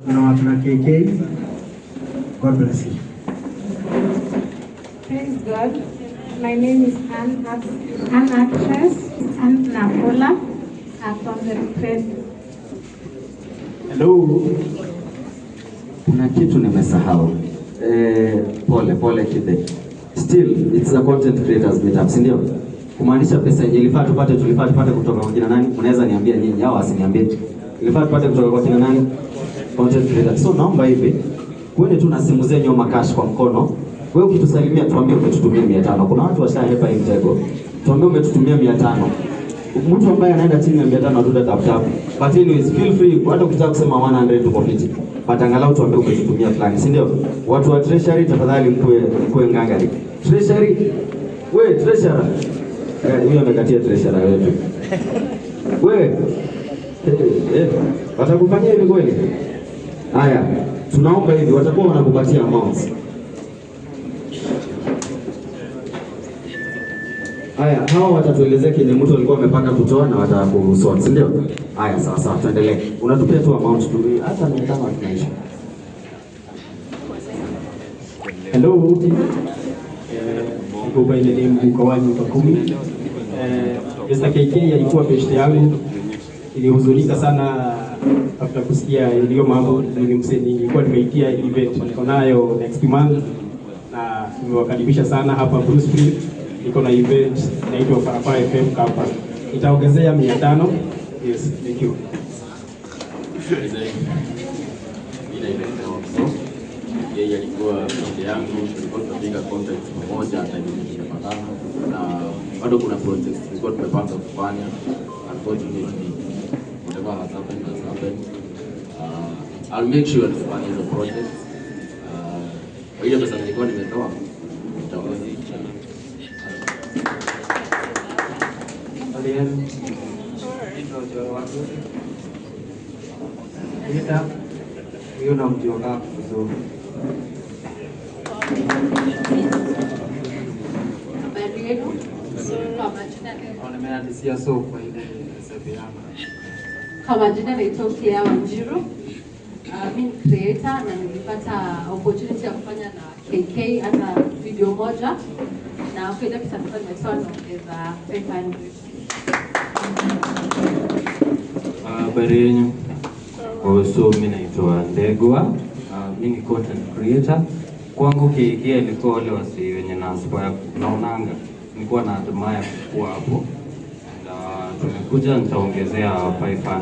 Tuna KK. God bless you. Praise God. My name is Anne Actress and Napola from the request. Hello. Kuna kitu nimesahau. Pole kide. Still it's a content creators meetup, si ndio? Kumaanisha pesa yenye ilifaa tupate kutoka kwa kina nani? Unaweza niambia nyinyi au asiniambie? Ilifaa tupate kutoka kwa kina nani? Content creators. So naomba hivi. Wewe tu na simu zenyu au cash kwa mkono. Wewe ukitusalimia tuambie umetutumia 500. Kuna watu washahepa hii mtego. Tuambie umetutumia 500. Mtu ambaye anaenda chini ya 500 atuda tap tap. But anyways, feel free hata ukitaka kusema 100 tuko fiti. But angalau tuambie umetutumia fulani, si ndio? Watu wa treasury tafadhali mkue ngangari. Treasury. Wewe treasurer. Huyo amekatia treasurer wetu. Wewe watakufanyia hivi kweli? Haya, tunaomba hivi watakuwa wanakupatia amounts. Haya, hawa watatuelezea kile mtu alikuwa amepanga kutoa na watakusort, si ndio? Haya, sawa, tuendelee. Unatupia tu amount tu. Hata 500 tunaisha. Hello. Kwa ile ni mkawani kwa 10. Mr. KK alikuwa best yangu. Ilihuzunika sana after kusikia hiyo mambo. Nilikuwa nimeitia event niko nayo next month na nimewakaribisha sana hapa Bruce Street. Niko na event inaitwa Farapa FM Kappa. Itaongezea 500. Yes, thank you. Yeye alikuwa pande yangu, tulikuwa tunapiga content pamoja hata hivi tumepatana na bado kuna projects tulikuwa tumepanga kufanya. Unfortunately, whatever has happened. I'll make sure tufanye hizo projects. Kwa hiyo pesa nilikuwa nimetoa nitaongeza. Hiyo na mjioka vizuri. Habari yenu? Nimeandisia so kwa ile sabiana. Kwa majina naitwa Kia Wanjiru. Mimi ni creator na nilipata opportunity ya kufanya na KK hata video moja na kwa ile pesa nimetoa naongeza 500. Habari yenu. So mimi naitwa Ndegwa. Mimi ni content creator. Kwangu KK ilikuwa wale wasi wenye na aspire naonanga. Nilikuwa na admire kuwa hapo. Na tumekuja nitaongezea 500.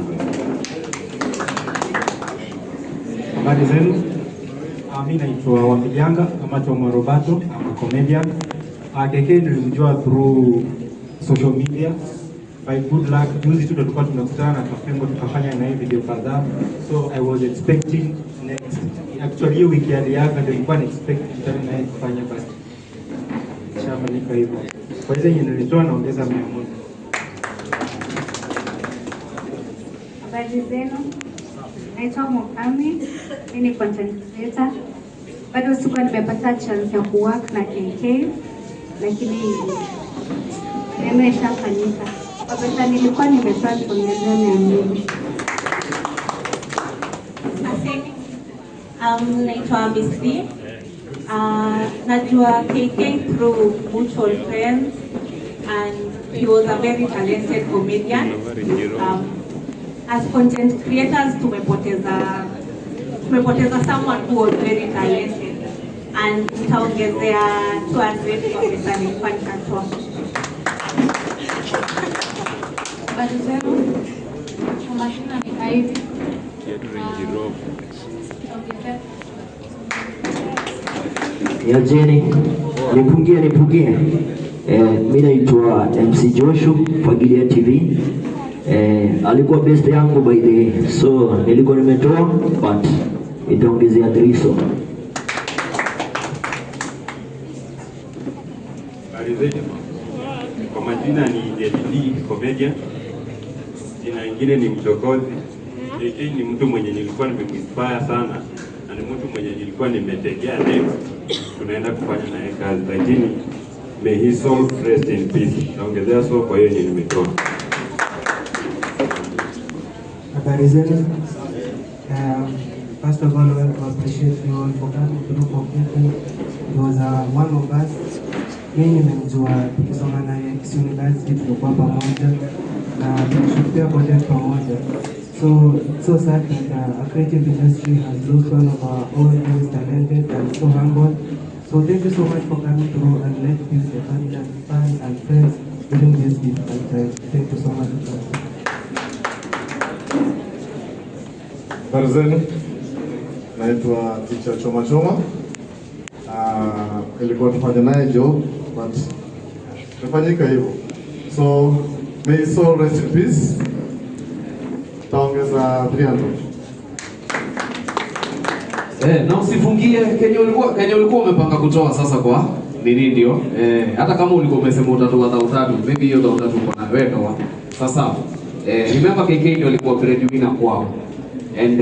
Habari zenu. Mimi naitwa Wamilianga kama Roberto, I'm a comedian. KK nilimjua through social media. By good luck, juzi tu tulikuwa tumekutana na Kafengo tukafanya na hii video kadhaa. So I was expecting next. Actually hiyo wiki aliaga nilikuwa expecting tena naye kufanya basi. Shafanyika hivyo. Kwa hiyo nilitoa naongeza 100. Habari zenu. Naitwa Mokami. Mimi ni content creator. Bado sikuwa nimepata chance ya kuwork na KK lakini nimeshafanyika. Kwa pesa nilikuwa nimetoa kuongezea 100. Naitwa Miss D. Najua KK through mutual friends and he was a very talented comedian. As content creators tumepoteza someone who was very talented and nitaongezea 200 kwa pesa nilikuwa nikatoa. Habari zenu. Kwa majina ni Ivy. Ya Jenny, nipungie. Mimi naitwa MC Joshua, Fagilia TV. Alikuwa best yangu by the way. So nilikuwa nimetoa but itaongezea 300. Habari zenu. Kwa majina ni JD Comedian. Jina lingine ni Mchokozi. KK ni mtu mwenye nilikuwa nimeinspire sana na ni mtu mwenye nilikuwa nimetegea next tunaenda kufanya naye kazi, lakini may his soul rest in peace. Naongezea so kwa hiyo nimetoa. Habari zenu. First of all, I want to appreciate you all for coming through for people. He was one of us. Mimi nimemjua tukisoma naye Kisii University, tulikuwa pamoja na tunashuhudia content pamoja. So sad that a creative industry has lost one of our own most talented and so humble. So thank you so much for coming through and let's use the family and fans and friends during this difficult time. Thank you so much. Barzeni, naitwa Teacher Choma Choma. Ilikuwa tufanye naye job but tufanyika hivyo. So may his soul rest in peace. Taongeza 300. Na usifungie Kenya ulikuwa umepanga kutoa sasa kwa nini ndio? Hata kama ulikuwa umesema utatoa 300, maybe hiyo 300 uko na wewe toa. Sasa remember KK ndio alikuwa breadwinner kwao. And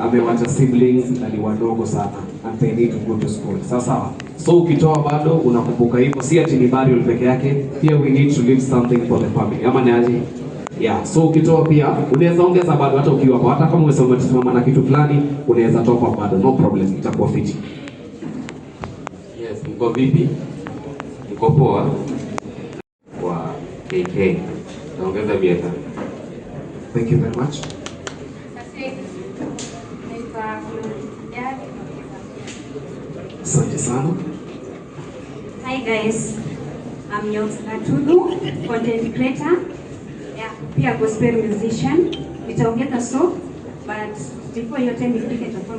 amewacha siblings na ni wadogo sana and they need to go to school. Sasa so ukitoa bado unakumbuka hivyo, si ati ni burial peke yake, pia we need to leave something for the family. Ama ni aje? Yeah, so ukitoa pia unaweza ongeza bado, hata ukiwa hapo, hata kama umesimama na kitu fulani unaweza topa bado, no problem, itakuwa fiti. Yes, mko vipi? Mko poa? Kwa KK. Naongeza bieta. Thank you very much. Asante sana. Hi guys, I'm Yox Natudu, content creator. Yeah, pia gospel musician. Nitaongeza so, but before your time ifike tutakuwa.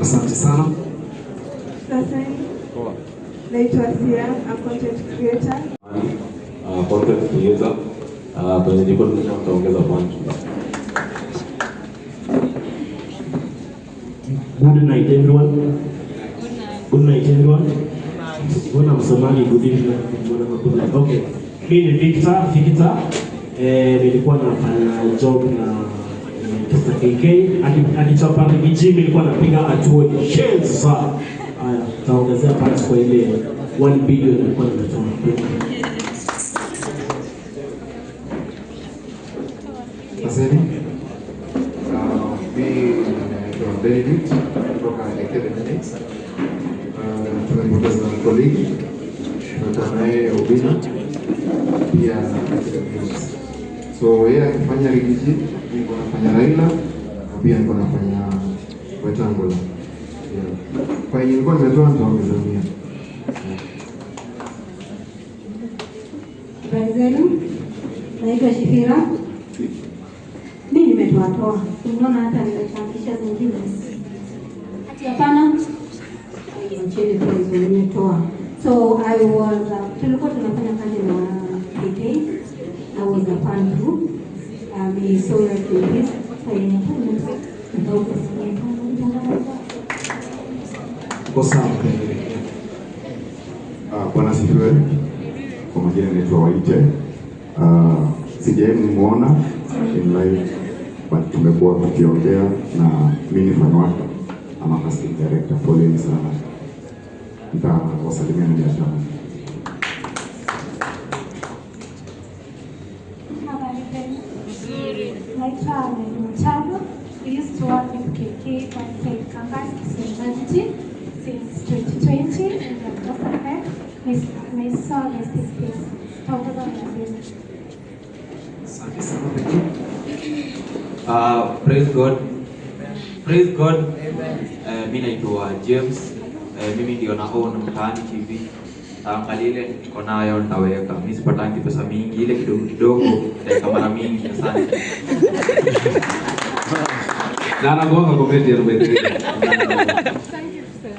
Asante sana. Sasa naitwa Sia, I'm content creator. Content creator. Kwenye jiko tutaongeza punch. Good night everyone. Good night everyone. Mbona msomali good evening? Okay. Mimi ni Victor. Nilikuwa nafanya job na Mr. KK. Alichapa gym, nilikuwa napiga atuo shares sana. Haya, taongezea part kwa ile 1 billion nilikuwa nimetoa. Asante. Benedict kutoka Academy. Tunapoteza colleague, tunataka naye Obina pia Academy. So yeye akifanya Rigiji, niko nafanya Raila na pia niko nafanya Wetangula. Kwa hiyo nilikuwa nimetoa nitaongeza 100. Barzenu, naitwa Shifira. Mimi nimetoa. Unaona hata nimechangisha zingine. Hati hapana. Nchini kwa nimetoa. So I was tulikuwa tunafanya kazi na KK. I was a fan too. He saw us in this. Bwana sifiwe. Kwa majina naitwa Waite. Sijawahi nimuona in live, but tumekuwa tukiongea na mimi fan wake ama casting director. Poleni sana. Nitawasalimia na biashara. Naitwa Mchado. We used to work with KK at St. Campus University since 2020 and we have just met. May soul rest in peace. Tutaongeza mzee. Praise God. Praise God. Mimi naitwa James. Mimi ndio na own Mtaani TV. Angalia ile niko nayo nitaweka. Mimi sipatangi pesa mingi, ile kidogo nitaweka mara mingi sana. Na nagonga comment ya Ruben. Thank you, sir.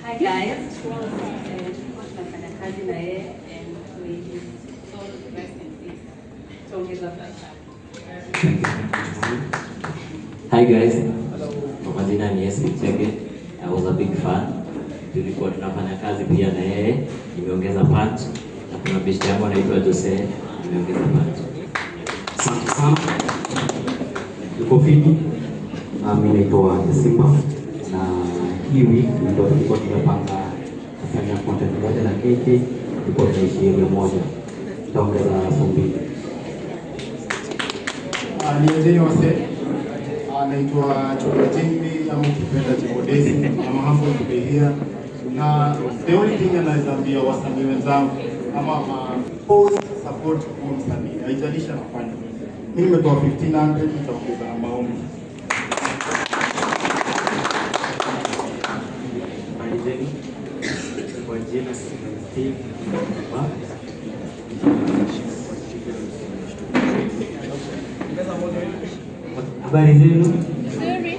Hi guys. Tunafanya kazi na yeye and we so rest in peace. Tuongeza pesa. Hi guys. Kwa majina ni Yes Chege. I was a big fan. Tulikuwa tunafanya kazi pia na yeye. Nimeongeza punch. Na kuna best yangu anaitwa Jose. Nimeongeza punch. Asante sana. Uko fiti? Mimi naitwa Simba na hii wiki ndio tulikuwa tumepanga kufanya content moja na KK. Tulikuwa tunaishi area moja. Tutaongeza 200. Niende yose anaitwa Chokojimbi ama ukipenda Chikodesi ama hapo tukihia. Na the only thing anaweza ambia wasanii wenzangu ama post support kwa msanii, haijalishi anafanya. Mimi nimetoa 1500 nitaongeza na maombi. Kwa jina Steve habari zenu,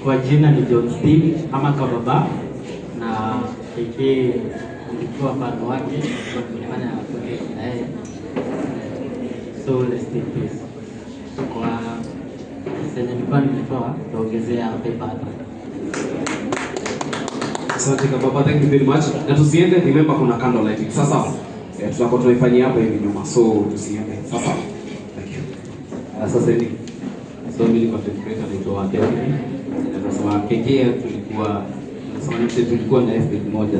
kwa jina ni John Steve ama Kababa na KK nilikuwa fan wake tulifanya project na yeye, so rest in peace. Kwa sasa nilikuwa nimetoa kuongezea paper hapa. Asante Kababa, thank you very much. Na tusiende, remember kuna candle lighting. Sasa tutakuwa tunaifanyia hapa hivi nyuma. So tusiende. Sasa. Thank you. Sasa ni so mimi content creator naitwa Kevin. Na tunasema KK tulikuwa na FB moja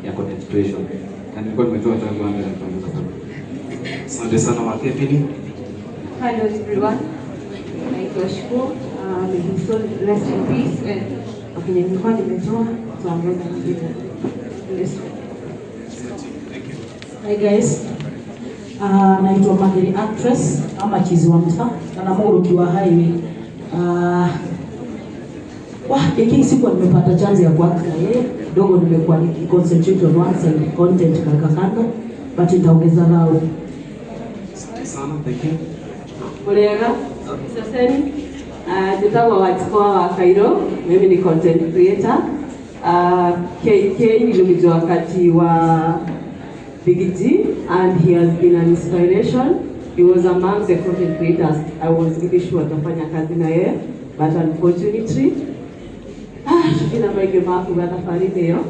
ya content creation. Na nilikuwa nimetoa tangu anza na kufanya. Asante sana wa Kevin. Hello everyone. Naitwa Shukuru. May soul rest in peace. Okay, nilikuwa nimetoa tuongeza nyingine. Hi guys. Naitwa Madiri Actress ama Chizi wa Mtaa na Namuru kiwa highway. KK sikuwa nimepata chance ya kuact na yeye. Dogo nimekuwa nikiconcentrate on one side content kando but nitaongeza nao. Sana, thank you. Muriega, saseni. Nitawa wachukua wa Cairo, mimi ni content creator. KK nilimjua wakati wa Big G and he has been an inspiration. He was among the content creators I was really sure atafanya kazi na yeye, but unfortunately shukina maige maku gata faride yo.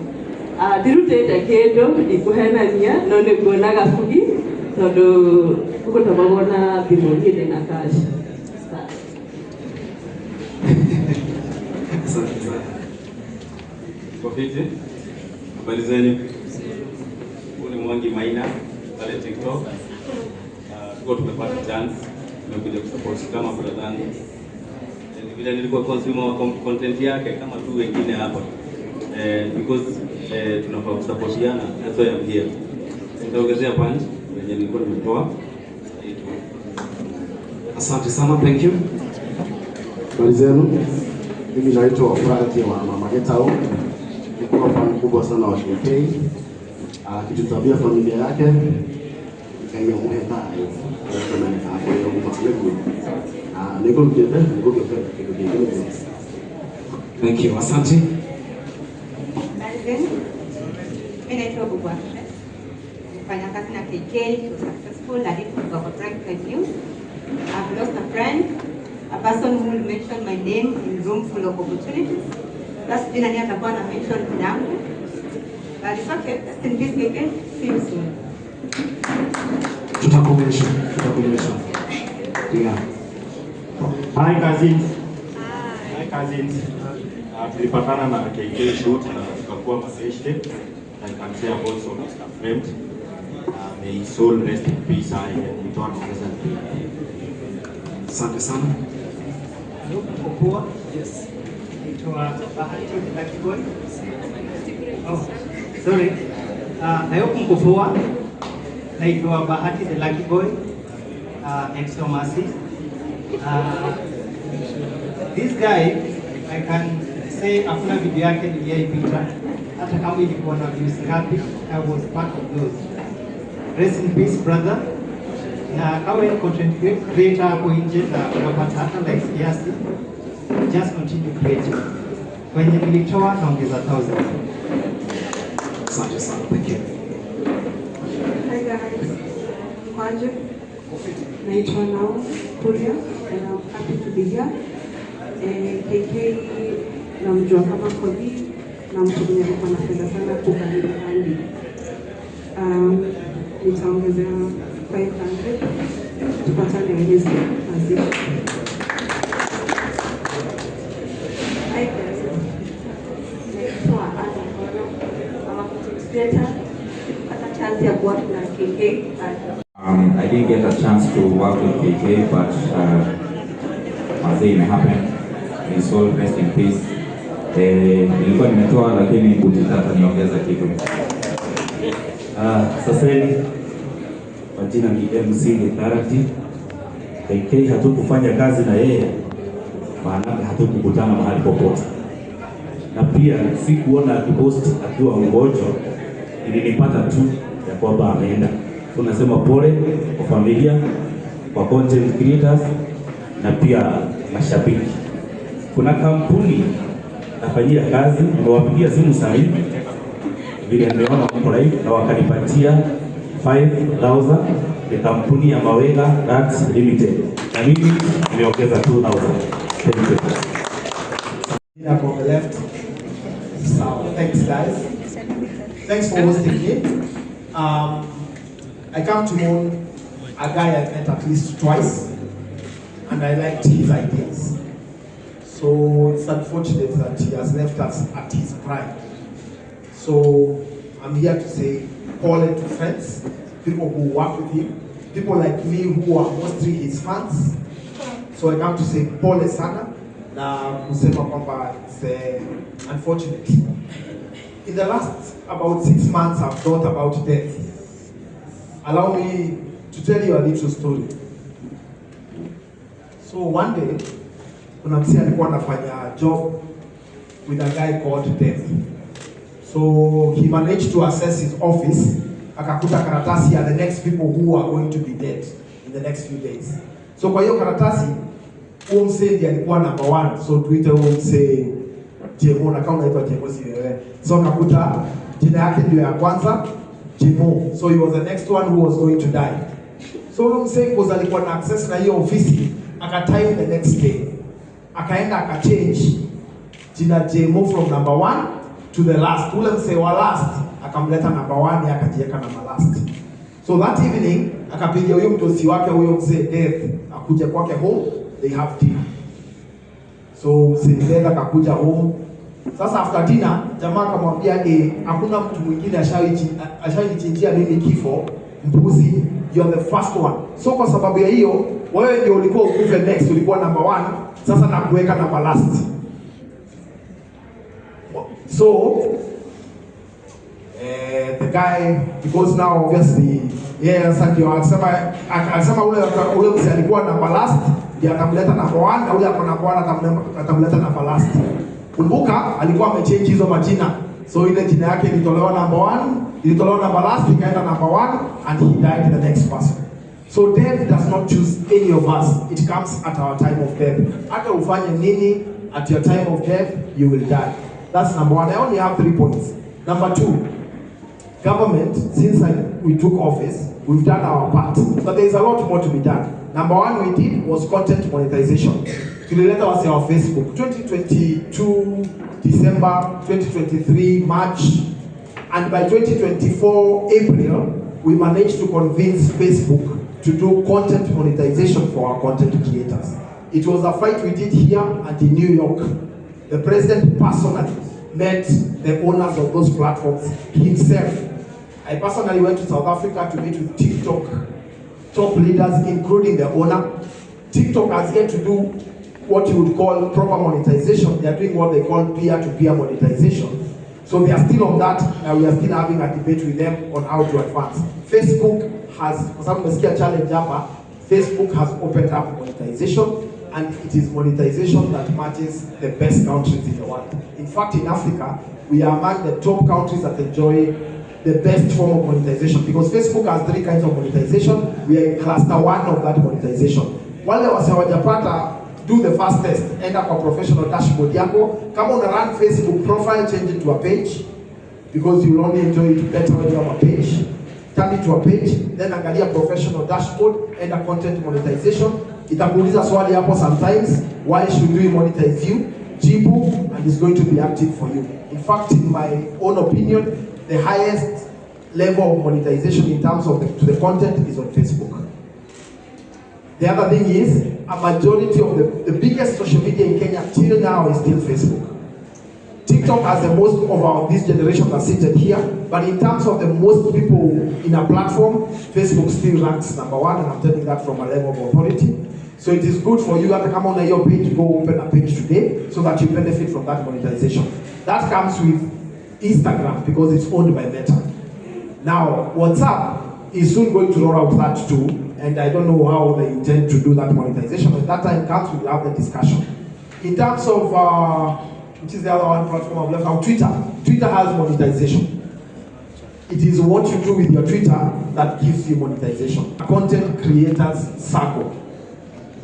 Dirutete kendo ikuhenania no niguona gafugi tondu uko tabagona bimogide na cash. Asante sana. Kwa fiti, habari zenu? Huu ni Mwangi Maina pale TikTok. Tuko tumepata chance, tumekuja kusupport kama brother. Vile nilikuwa consumer wa content yake kama tu wengine hapa. Because tunafaa kusupportiana, that's why I'm here. Nitaongezea punch wenye nilikuwa nimetoa. Asante sana, thank you. Habari zenu? Mimi naitwa Frank wa Mama Getao. Nilikuwa fan kubwa sana wa KK. Kitu familia yake kayo muheta hayo. Kama ni hapo leo mtaelewa. Niko mjeda, niko kingine. Thank you, asante. Mimi naitwa Bubwa. Nifanya kazi na KK, successful, I did contract news. I've lost a friend, a person who will mention my name in room full of opportunities. That's been a atakuwa na mention yangu. But it's okay, just in this weekend, see you soon. Tutakomesha. Yeah. Hi cousins. Hi cousins. Tulipatana na KK shoot na tukakuwa mabeshte. I can say I'm also Mr. Friend. May his soul rest in peace. Nitoa naongeza. Asante sana. Poa. Yes. Naitwa Bahati Lucky Boy. Oh, sorry. Naitwa Mkopoa. Naitwa Bahati the Lucky Boy. Extra Mercy. This guy, I can say hakuna video yake niliyoipita. Hata kama ilikuwa na views ngapi, I was part of those. Rest in peace brother. Na kama ni content creator hapo nje na unapata hata likes kiasi, just continue creating. Kwenye nilitoa naongeza 1000. Asante sana, thank you. Hi guys, Kwaje. Naitwa Nao Kuria and I'm happy to be here. KK namjua kama Kodi na mtu mwenye alikuwa anapenda sana kukariri handi. Nitaongezea 500 tupatane hizi kazi. Hi guys, naitwa Ana Kono, I'm a content creator. Pata chance ya kuwa na KK. I didn't get a chance to work with KK, but Mazee may happen. May soul rest in peace. Nilikuwa nimetoa lakini kujitaka niongeza kitu. Sasa majina ni MC Litharati. KK hatukufanya kazi na yeye, maana hatukukutana mahali popote. Na pia sikuona akipost akiwa mgonjwa, ilinipata tu ya kwamba ameenda. Tunasema pole kwa familia, kwa content creators na pia mashabiki. Kuna kampuni nafanyia kazi, nimewapigia simu saa hii vile nimeona mko live na wakanipatia 5,000 ya kampuni ya Mawega Nuts Limited. Na mimi nimeongeza 2,000. Thank you. Up on the left. So, thanks guys. Thanks for hosting me. I come to know a guy I've met at least twice, and I liked his ideas. So it's unfortunate that he has left us at his prime. So I'm here to say call to friends, people who work with him, people like me who are mostly his fans. So I come to say pole sana na kusema kwamba it's unfortunate. In the last about 6 months I've thought about death. Allow me to tell you a little story. So one day, kuna msee alikuwa anafanya job with a guy called Death. So he managed to access his office, akakuta karatasi ya the next people who are going to be dead in the next few days. So kwa hiyo karatasi, huo msee ndiye alikuwa number 1. So tuite huo msee Jemo, na kama unaitwa Jemo si wewe. So akakuta jina yake ndio ya kwanza, Jemo. So he was the next one who was going to die. So huo msee kwa alikuwa na access na hiyo ofisi, akatime the next day. Akaenda akachange jina Jemo from number 1 to the last. Ule msee wa last akamleta number 1 ya akajiweka number last. So that evening akapigia huyo mtosi wake huyo msee Death akuja kwake home, they have dinner. So msee Death akakuja home. Sasa after dinner jamaa akamwambia hakuna mtu mwingine ashainichinjia mimi kifo, mbuzi, you are the first one. So kwa sababu ya hiyo wewe ndio ulikuwa ukufe next, ulikuwa number 1, sasa nakuweka number last. So the guy, because now obviously sasa ndio akasema ule msee alikuwa number last ndio atamleta number 1 na ule ako number 1 atamleta number last. Kumbuka alikuwa amechange hizo majina. So ile jina yake ilitolewa number 1, ilitolewa number last, ikaenda number 1 and he died the next person. So death does not choose any of us. It comes at our time of death. Hata ufanye nini, at your time of death, you will die. That's number 1. I only have 3 points. Number 2, government, since we took office, we've done our part. But there is a lot more to be done. Number 1 we did was content monetization. Tulileta wase wa Facebook. 2022 December, 2023 March, and by 2024 April, we managed to convince Facebook to do content monetization for our content creators. It was a fight we did here and in New York. The president personally met the owners of those platforms himself. I personally went to South Africa to meet with TikTok top leaders, including the owner. TikTok has yet to do what you would call proper monetization. They are doing what they call peer-to-peer monetization. So they are still on that, and we are still having a debate with them on how to advance. Facebook has, for some challenge hapa, Facebook has opened up monetization, and it is monetization that matches the best countries in the world. In fact, in Africa, we are among the top countries that enjoy the best form of monetization, because Facebook has 3 kinds of monetization. We are in cluster 1 of that monetization. Wale wase wajapata, do the first test. Enda kwa professional dashboard yako. Kama una run Facebook profile, change it to a page, because you will only enjoy it better when you have a page. Turn it to a page, then angalia professional dashboard, enda content monetization. Itakuuliza swali hapo sometimes, why should we monetize you? Jibu, and it's going to be active for you. In fact, in my own opinion, the highest level of monetization in terms of the content is on Facebook. The other thing is, a majority of the biggest social media in Kenya till now is still Facebook. TikTok has the most of this generation that's seated here, but in terms of the most people in a platform, Facebook still ranks number 1, and I'm telling that from a level of authority. So it is good for you hata kama una hiyo page, go open a page today so that you benefit from that monetization. That comes with Instagram because it's owned by Meta. Now, WhatsApp is soon going to roll out that too, and I don't know how they intend to do that monetization. When that time comes, we'll have the discussion. In terms of, which is the other one platform I've left out, Twitter. Twitter has monetization. It is what you do with your Twitter that gives you monetization. Content creators circle.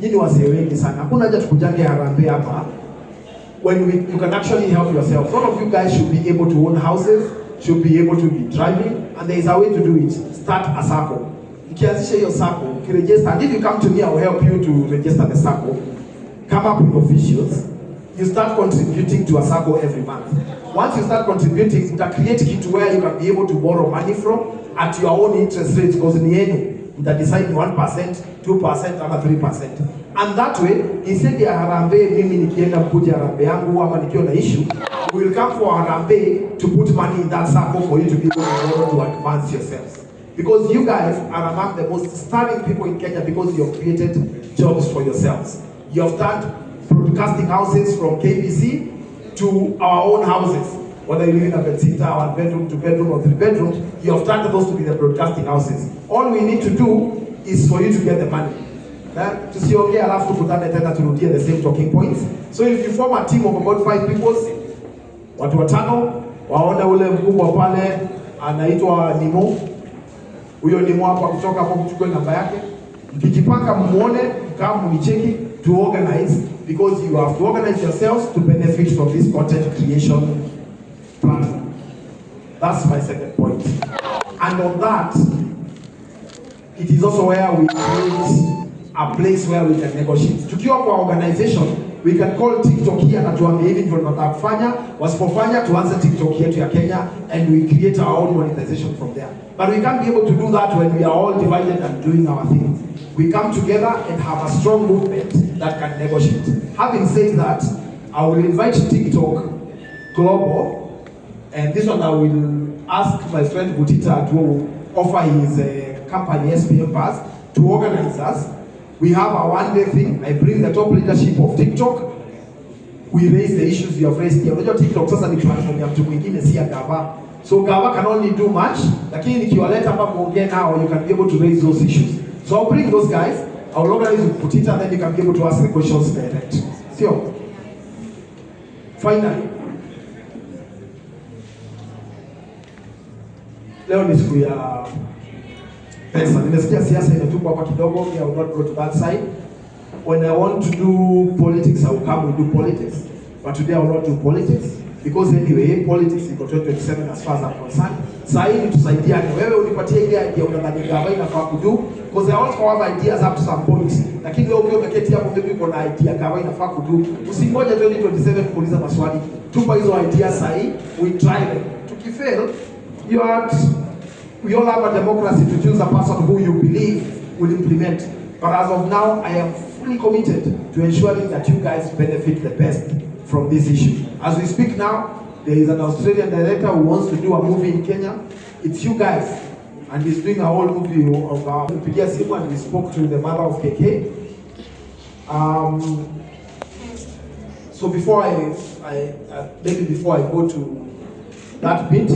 Yini wasee wengi sana. Hakuna haja tukujange harambee hapa. When you can actually help yourself. Some of you guys should be able to own houses, should be able to be driving, and there is a way to do it. Start a circle. Ukianzisha hiyo circle, ukiregister, and if you come to me, I will help you to register the circle. Come up with officials. You start contributing to a circle every month. Once you start contributing, you can create it where you can be able to borrow money from at your own interest rates, because in the end, you can decide 1%, 2%, or 3%. And that way, instead ya harambee, mimi nikienda kuja harambee yangu ama nikiwa na issue, we will come for harambee to put money in that circle for you to be able to advance yourselves. Because you guys are among the most stunning people in Kenya because you have created jobs for yourselves. You have turned broadcasting houses from KBC to our own houses. Whether you live in a bedsitter, 1 bedroom, 2 bedroom, or 3 bedroom, you have turned those to be the broadcasting houses. All we need to do is for you to get the money. Tusiongea alafu tukutane tena turudie the same talking points. So if you form a team of about 5 people, watu 5, waone ule mkubwa pale anaitwa Nimo. Huyo Nimo hapa kutoka hapo, mchukue namba yake. Mkijipanga muone, kama mnicheki to organize, because you have to organize yourselves to benefit from this content creation platform. That's my second point. And on that, it is also where we create a place where we can negotiate. Tukiwa kwa organization, we can call TikTok here na tuambie hivi ndio tunataka kufanya, wasipofanya tuanze TikTok yetu ya Kenya, and we create our own monetization from there. But we can't be able to do that when we are all divided and doing our thing. We come together and have a strong movement that can negotiate. Having said that, I will invite TikTok Global, and this one I will ask my friend Butita to offer his company SPM Pass to organize us. We have a one-day thing. I bring the top leadership of TikTok. We raise the issues you have raised here. Unajua TikTok sasa ni platform ya mtu mwingine, si ya gava. So gava can only do much, lakini nikiwaleta hapa muongee nao, you can be able to raise those issues. So I'll bring those guys. I'll organize with Butita, and then you can be able to ask the questions direct. Sio? Finally, leo ni siku ya pesa. Nimesikia siasa inatupwa hapa kidogo. I will not go to that side. When I want to do politics, I will come and do politics. But today I will not do politics. Because anyway, politics iko 2027 as far as I'm concerned. Sasa hivi tusaidiane. Wewe unipatie ile idea unadhani gava inafaa kudu, because I also have ideas up to some point. Lakini leo ukiwa umeketi hapo, mimi niko na idea gava inafaa kudu. Usingoje 2027 kuuliza maswali. Tupa hizo ideas sasa, we try them. Tukifail, we all have a democracy to choose a person who you believe will implement. But as of now, I am fully committed to ensuring that you guys benefit the best from this issue. As we speak now, there is an Australian director who wants to do a movie in Kenya. It's you guys, and he's doing a whole movie of our Pigia Simu, and we spoke to the mother of KK. So before maybe before I go to that bit,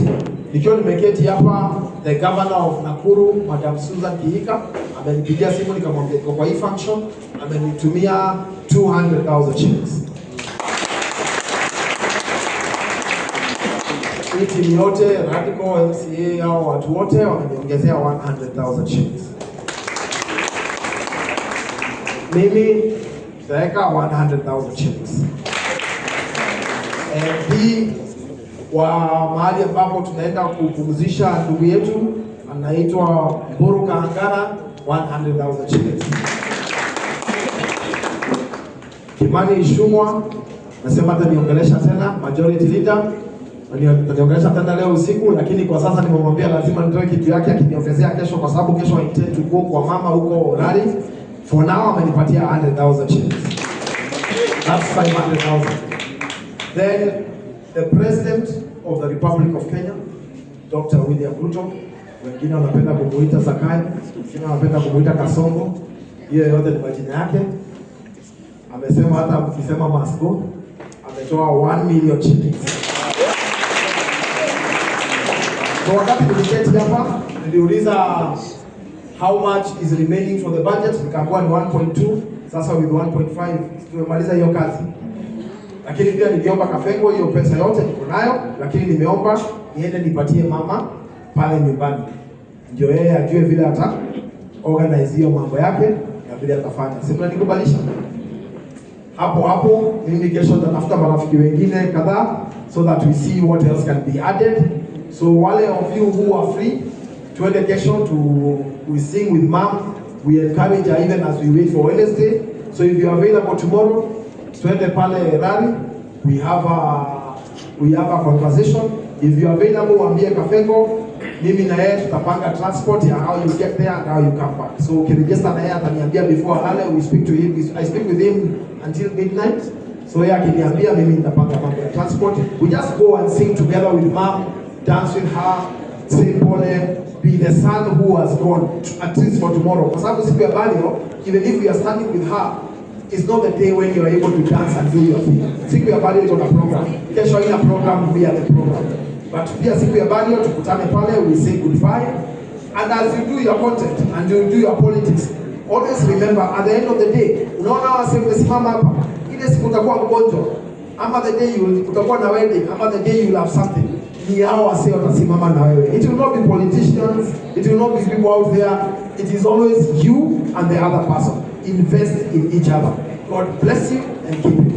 nikiwa nimeketi hapa, the governor of Nakuru, Madam Susan Kihika, amenipigia simu nikamwambia kwa hii function, amenitumia 200,000 shillings. Hii timu yote, Radical, MCA, au watu wote wameniongezea 100,000 shillings. Mimi tutaweka 100,000 shillings. Hii wa mahali ambapo tunaenda kupumzisha ndugu yetu anaitwa Mburu Kahangara, 100,000 shillings. Kimani Ishumwa nasema ataniongelesha tena, majority leader ataniongelesha tena leo usiku, lakini kwa sasa nimemwambia lazima nitoe kitu yake akiniongezea kesho, kwa sababu kesho I intend to go kwa mama huko Orari. For now amenipatia 100,000 shillings. That's 500,000. Then the President of the Republic of Kenya, Dr. William Ruto, wengine wanapenda kumuita Zakayo, wengine wanapenda kumuita Kasongo, hiyo yote ni majina yake. amesema hata ukisema must go, ametoa 1 million shillings. So wakati tuliketi hapa niliuliza how much is remaining for the budget, nikaambiwa ni 1.2. Sasa with 1.5 tumemaliza hiyo kazi. Lakini pia niliomba Kafengo hiyo pesa yote niko nayo, lakini nimeomba niende nipatie mama pale nyumbani, ndio yeye ajue vile ata organize hiyo mambo yake na vile atafanya. Si mnanikubalisha? Hapo mimi kesho natafuta marafiki wengine kadhaa so that we see what else can be added. So wale of you who are free, tuende kesho we sing with mom. We encourage her even as we wait for Wednesday. So if you are available tomorrow, tuende pale Rari. We have a conversation. If you are available, waambie Kafengo, mimi na yeye tutapanga transport ya how you get there and how you come back. So ukiregister na yeye ataniambia before alale, we speak to him. I speak with him until midnight. So yeye akiniambia mimi nitapanga mambo ya transport. We just go and sing together with mom, dance with her, sing pole, be the son who has gone, at least for tomorrow. Kwa sababu siku ya baliyo, even if we are standing with her, it's not the day when you are able to dance and do your thing. Siku ya baliyo iko na program. Kesho ina program, we are the program. But pia siku ya baliyo tukutane pale, we say goodbye. And as you do your content and you do your politics, always remember at the end of the day, unaona wase umesimama hapa, ile siku utakuwa mgonjwa, ama the day utakuwa na wedding, ama the day you will have something, ni hao wase watasimama na wewe. It will not be politicians, it will not be people out there, it is always you and the other person. Invest in each other. God bless you and keep you.